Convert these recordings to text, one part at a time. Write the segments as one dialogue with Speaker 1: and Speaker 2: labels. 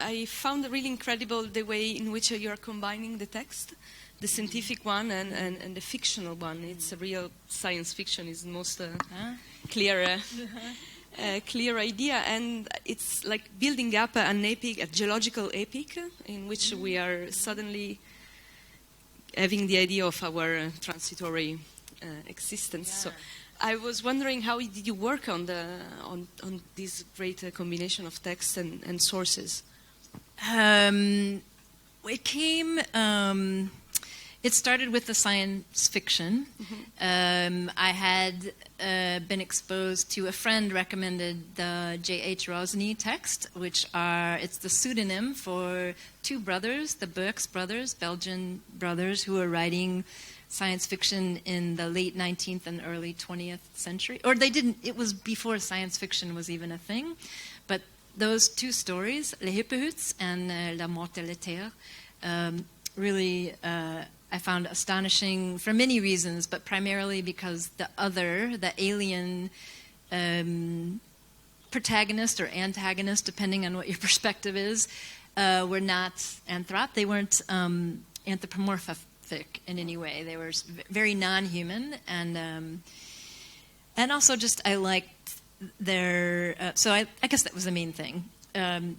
Speaker 1: I found really incredible the way in which you are combining the text, the scientific one and the fictional one. It's a real science fiction is the most clear idea, and it's like building up an epic, a geological epic, in which we are suddenly having the idea of our transitory existence. So I was wondering, how did you work on this great combination of text and sources?
Speaker 2: It came. It started with the science fiction. I had been exposed to, a friend recommended the J.H. Rosny text, it's the pseudonym for two brothers, the Burks brothers, Belgian brothers, who were writing science fiction in the late 19th and early 20th century. Or they didn't, it was before science fiction was even a thing. But those two stories, Les Hippohuts and La Mort et la Terre, really I found astonishing for many reasons, but primarily because the alien protagonist or antagonist, depending on what your perspective is, were not anthrop. They weren't anthropomorphic in any way. They were very non-human, and also just I liked their. So I guess that was the main thing. And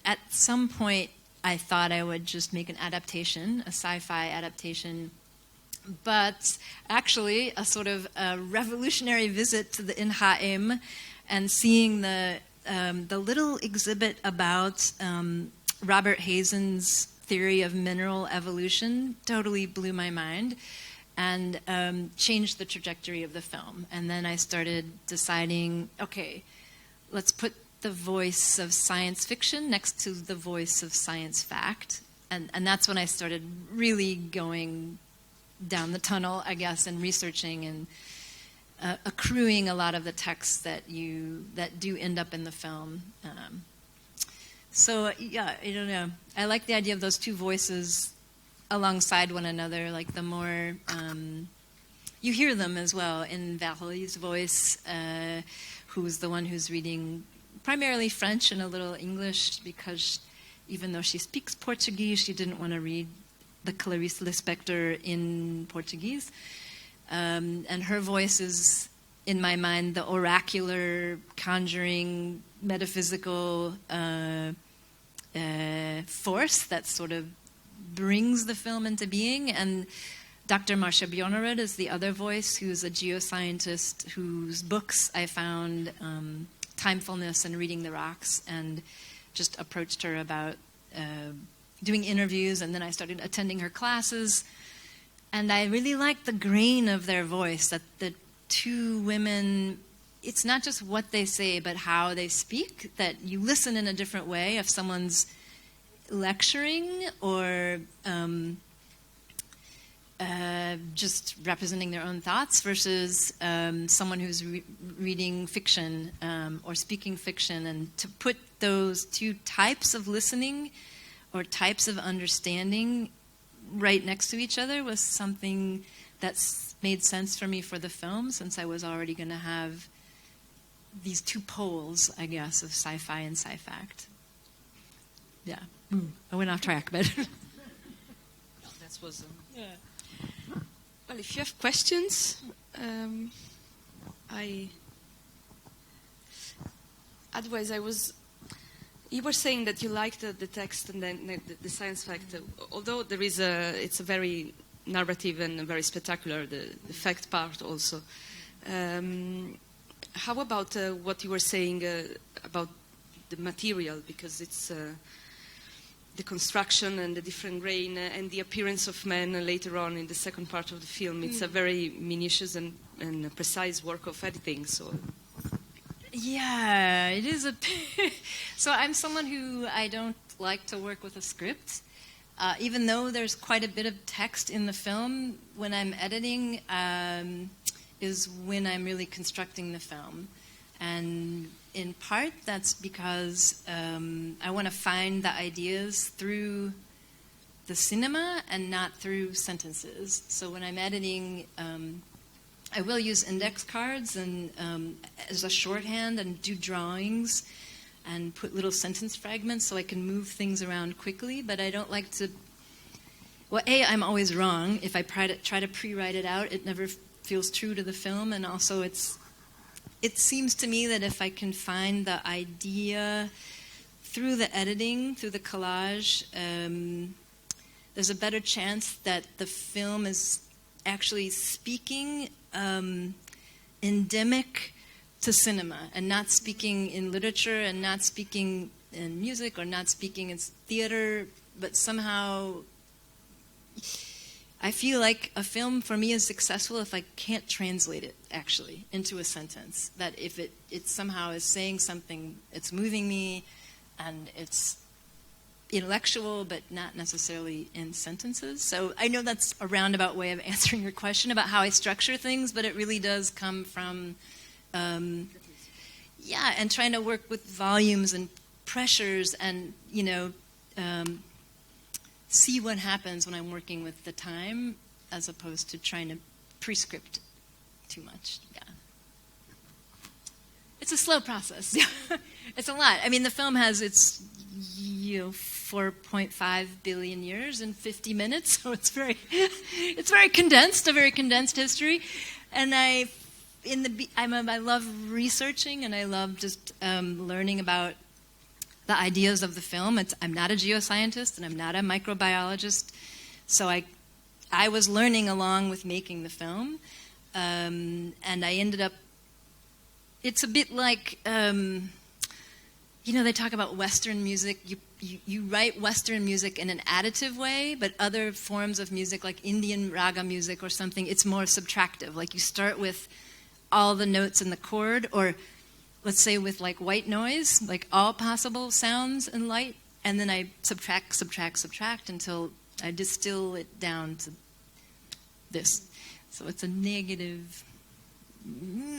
Speaker 2: at some point, I thought I would just make an adaptation, a sci-fi adaptation, but actually a sort of a revolutionary visit to the INHM and seeing the little exhibit about Robert Hazen's theory of mineral evolution totally blew my mind and changed the trajectory of the film. And then I started deciding, okay, let's put the voice of science fiction next to the voice of science fact. And that's when I started really going down the tunnel, I guess, and researching and accruing a lot of the texts that do end up in the film. So, yeah, I don't know. I like the idea of those two voices alongside one another, like the more... you hear them as well in Valerie's voice, who's the one who's reading primarily French and a little English, because even though she speaks Portuguese, she didn't want to read the Clarice Lispector in Portuguese. And her voice is, in my mind, the oracular, conjuring, metaphysical force that sort of brings the film into being. And Dr. Marcia Bjornerud is the other voice, who's a geoscientist whose books I found... Timefulness and Reading the Rocks, and just approached her about doing interviews, and then I started attending her classes, and I really liked the grain of their voice, that the two women, it's not just what they say, but how they speak, that you listen in a different way if someone's lecturing or just representing their own thoughts versus someone who's reading fiction or speaking fiction. And to put those two types of listening or types of understanding right next to each other was something that's made sense for me for the film, since I was already going to have these two poles, I guess, of sci-fi and sci-fact. Yeah. I went off track, but...
Speaker 1: That was... Well, if you have questions, otherwise you were saying that you liked the text and then the science fact, although it's a very narrative and very spectacular, the fact part also. How about what you were saying about the material, because it's... the construction and the different grain and the appearance of men later on in the second part of the film. It's a very minutious and precise work of editing. So,
Speaker 2: yeah, it is So I'm someone who I don't like to work with a script. Even though there's quite a bit of text in the film, when I'm editing is when I'm really constructing the film. And in part, that's because I want to find the ideas through the cinema and not through sentences. So when I'm editing, I will use index cards and as a shorthand and do drawings and put little sentence fragments so I can move things around quickly, but I don't like to... Well, I'm always wrong. If I try to pre-write it out, it never feels true to the film, and also it seems to me that if I can find the idea through the editing, through the collage, there's a better chance that the film is actually speaking endemic to cinema and not speaking in literature and not speaking in music or not speaking in theater, but somehow I feel like a film for me is successful if I can't translate it actually into a sentence. That if it somehow is saying something, it's moving me and it's intellectual but not necessarily in sentences. So I know that's a roundabout way of answering your question about how I structure things, but it really does come from and trying to work with volumes and pressures and see what happens when I'm working with the time as opposed to trying to prescript too much. Yeah. It's a slow process. It's a lot. I mean, the film has its 4.5 billion years in 50 minutes, so it's very condensed, a very condensed history. And I love researching, and I love just learning about the ideas of the film. I'm not a geoscientist, and I'm not a microbiologist, so I was learning along with making the film, and I ended up. It's a bit like they talk about Western music. You write Western music in an additive way, but other forms of music, like Indian raga music or something, it's more subtractive. Like you start with all the notes in the chord, or let's say with like white noise, like all possible sounds and light, and then I subtract until I distill it down to this. So it's a negative,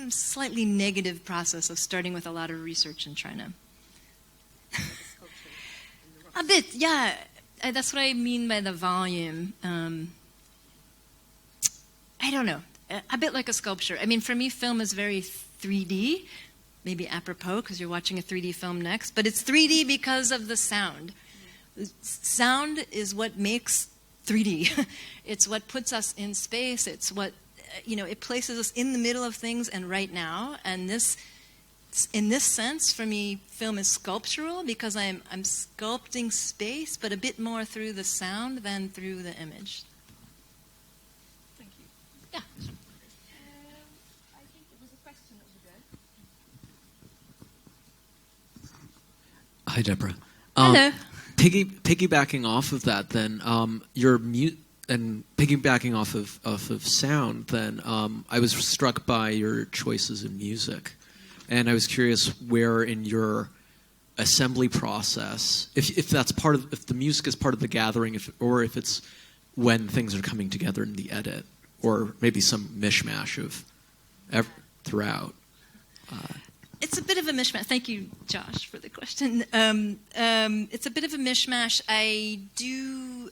Speaker 2: slightly negative process of starting with a lot of research and trying to... A bit, yeah. That's what I mean by the volume. I don't know. A bit like a sculpture. I mean, for me, film is very 3D. Maybe apropos, because you're watching a 3D film next. But it's 3D because of the sound. Sound is what makes 3D. It's what puts us in space. It's what, it places us in the middle of things and right now. And in this sense, for me, film is sculptural because I'm sculpting space, but a bit more through the sound than through the image. Thank you. Yeah.
Speaker 1: I think there was a question over there.
Speaker 3: Hi, Deborah.
Speaker 2: Hello.
Speaker 3: Piggybacking off of that, then and piggybacking off of sound, then I was struck by your choices in music, and I was curious where in your assembly process, if that's if the music is part of the gathering, or if it's when things are coming together in the edit, or maybe some mishmash of throughout.
Speaker 2: It's a bit of a mishmash. Thank you, Josh, for the question. It's a bit of a mishmash. I do...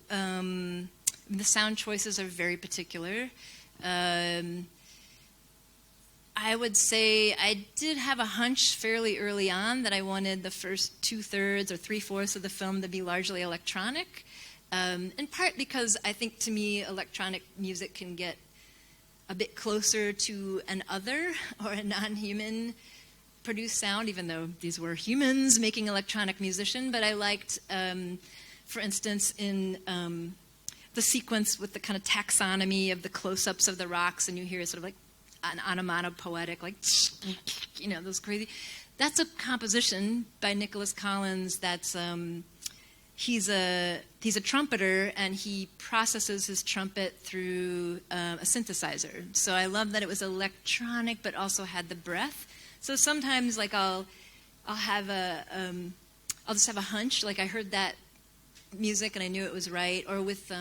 Speaker 2: the sound choices are very particular. I would say I did have a hunch fairly early on that I wanted the first 2/3 or 3/4 of the film to be largely electronic, in part because I think to me electronic music can get a bit closer to an other or a non-human produced sound, even though these were humans making electronic musician. But I liked, for instance, in the sequence with the kind of taxonomy of the close-ups of the rocks, and you hear sort of like an onomatopoetic, like, those crazy. That's a composition by Nicholas Collins. That's he's a trumpeter, and he processes his trumpet through a synthesizer. So I love that it was electronic, but also had the breath. So sometimes, like I'll just have a hunch, like I heard that music and I knew it was right, or with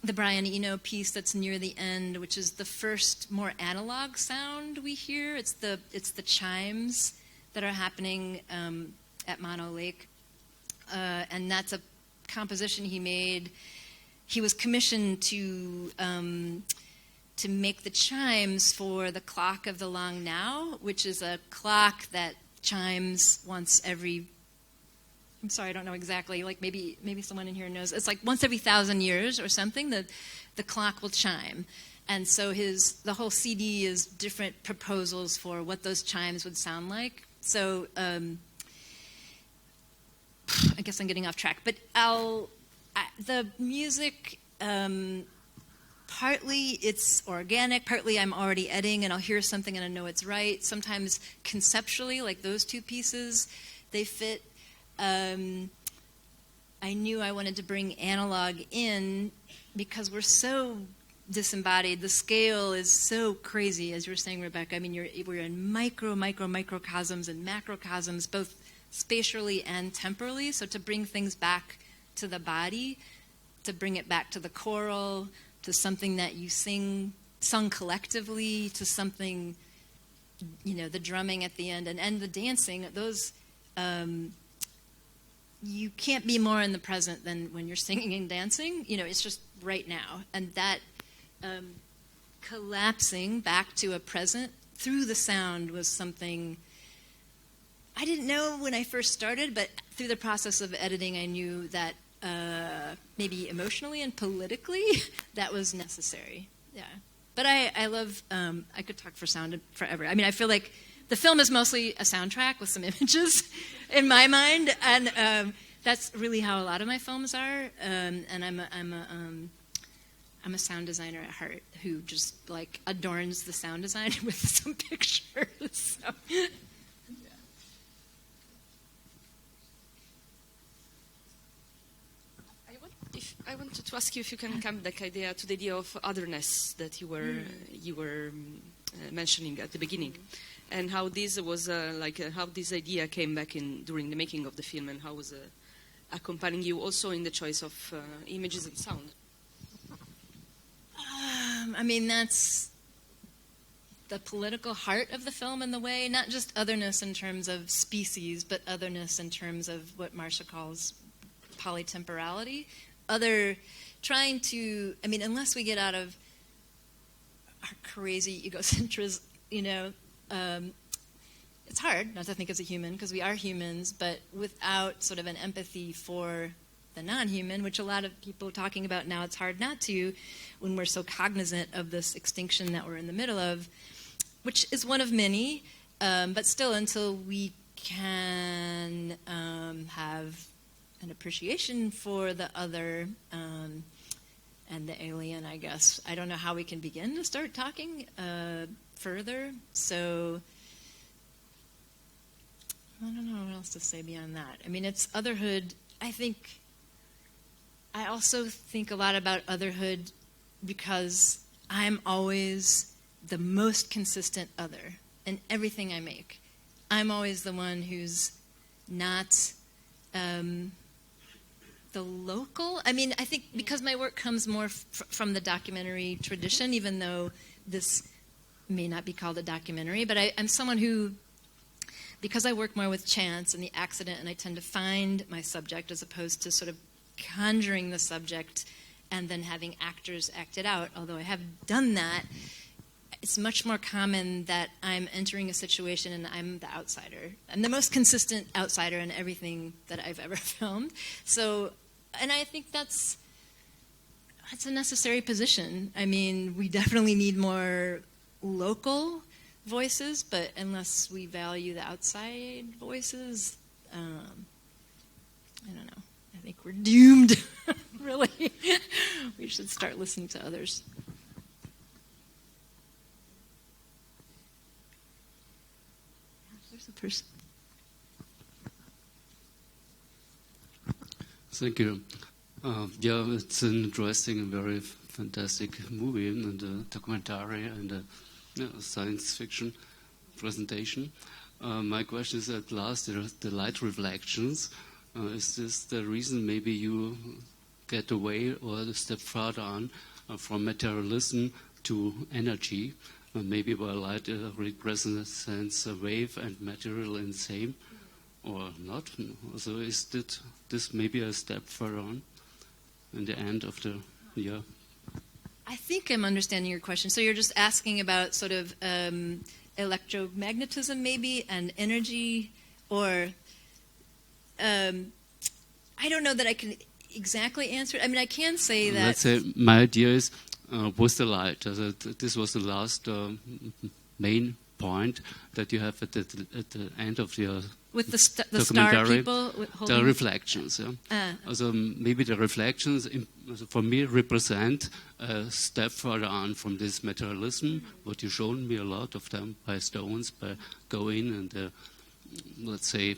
Speaker 2: the Brian Eno piece that's near the end, which is the first more analog sound we hear. It's the chimes that are happening at Mono Lake, and that's a composition he made. He was commissioned to make the chimes for the Clock of the Long Now, which is a clock that chimes once every, I'm sorry, I don't know exactly, like maybe someone in here knows. It's like once every 1,000 years or something, the clock will chime. And so the whole CD is different proposals for what those chimes would sound like. So I guess I'm getting off track. But the music, partly it's organic, partly I'm already editing and I'll hear something and I know it's right. Sometimes conceptually, like those two pieces, they fit. I knew I wanted to bring analog in because we're so disembodied. The scale is so crazy, as you were saying, Rebecca. I mean, we're in microcosms and macrocosms, both spatially and temporally. So to bring things back to the body, to bring it back to the choral, to something that you sung collectively, to something, the drumming at the end and the dancing, those, you can't be more in the present than when you're singing and dancing. It's just right now. And that collapsing back to a present through the sound was something I didn't know when I first started, but through the process of editing, I knew that maybe emotionally and politically that was necessary. Yeah. But I love, I could talk for sound forever. I mean, I feel like the film is mostly a soundtrack with some images in my mind, and that's really how a lot of my films are. And I'm a sound designer at heart who just like adorns the sound design with some pictures. So, yeah.
Speaker 1: I wanted to ask you if you can come back to the idea of otherness that you were mentioning at the beginning, and how this was how this idea came back during the making of the film, and how was accompanying you also in the choice of images and sound.
Speaker 2: I mean, that's the political heart of the film in the way, not just otherness in terms of species, but otherness in terms of what Marcia calls polytemporality. Trying to, I mean, unless we get out of our crazy egocentrism, it's hard not to think as a human, because we are humans, but without sort of an empathy for the non-human, which a lot of people are talking about now, it's hard not to when we're so cognizant of this extinction that we're in the middle of, which is one of many, but still until we can have an appreciation for the other and the alien, I guess. I don't know how we can begin to start talking further. So I don't know what else to say beyond that. I mean, it's otherhood. I also think a lot about otherhood because I'm always the most consistent other in everything I make. I'm always the one who's not the local. I mean, I think because my work comes more from the documentary tradition, even though this may not be called a documentary, but I'm someone who, because I work more with chance and the accident, and I tend to find my subject as opposed to sort of conjuring the subject and then having actors act it out, although I have done that, it's much more common that I'm entering a situation and I'm the outsider. I'm the most consistent outsider in everything that I've ever filmed. So, and I think that's a necessary position. I mean, we definitely need more local voices, but unless we value the outside voices, I don't know. I think we're doomed, really. We should start listening to others. There's a person.
Speaker 4: Thank you. Yeah, it's an interesting and very fantastic movie and a documentary and a science fiction presentation. My question is, at last, the light reflections. Is this the reason maybe you get away or a step further on from materialism to energy? Maybe by light represents a wave and material in the same, or not? So is this maybe a step further on in the end of the year?
Speaker 2: I think I'm understanding your question. So you're just asking about sort of electromagnetism maybe and energy, or I don't know that I can exactly answer it. I mean, I can say that...
Speaker 4: Let's say my idea is with the light. This was the last main point that you have at the end of your
Speaker 2: with the star
Speaker 4: documentary,
Speaker 2: people
Speaker 4: the reflections. Yeah? Also maybe the reflections for me represent a step further on from this materialism. What you shown me a lot of them by stones, by going and let's say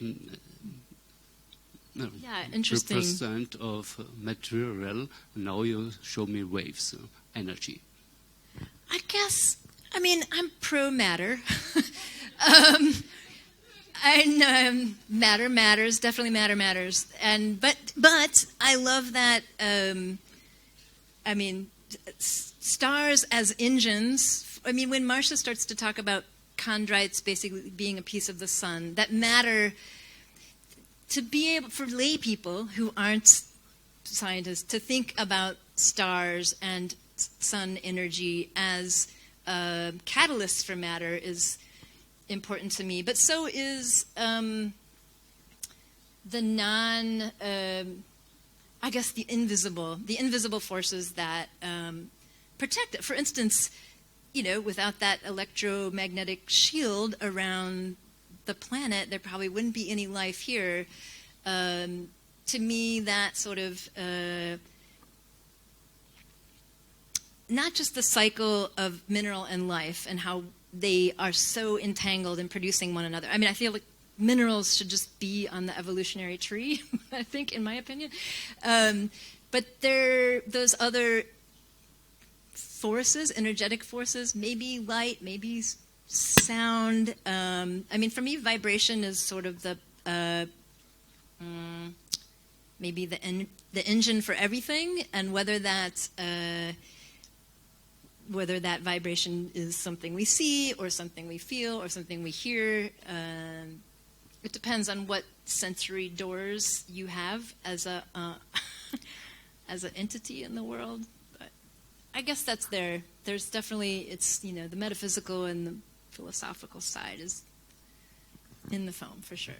Speaker 2: interesting.
Speaker 4: represent of material. Now you show me waves, energy.
Speaker 2: I guess. I mean, I'm pro matter. And matter matters, definitely matter matters. And but I love that. I mean, stars as engines. I mean, when Marcia starts to talk about chondrites basically being a piece of the sun, that matter, to be able for lay people who aren't scientists to think about stars and sun energy as catalysts for matter is important to me, but so is the I guess the invisible forces that protect it. For instance, without that electromagnetic shield around the planet, there probably wouldn't be any life here. To me, that sort of not just the cycle of mineral and life and how they are so entangled in producing one another. I mean, I feel like minerals should just be on the evolutionary tree, I think, in my opinion. But those other forces, energetic forces, maybe light, maybe sound. I mean, for me, vibration is sort of the maybe the engine for everything, and whether that vibration is something we see or something we feel or something we hear. It depends on what sensory doors you have as a as an entity in the world. But I guess that's there. There's definitely, it's, the metaphysical and the philosophical side is in the film for sure.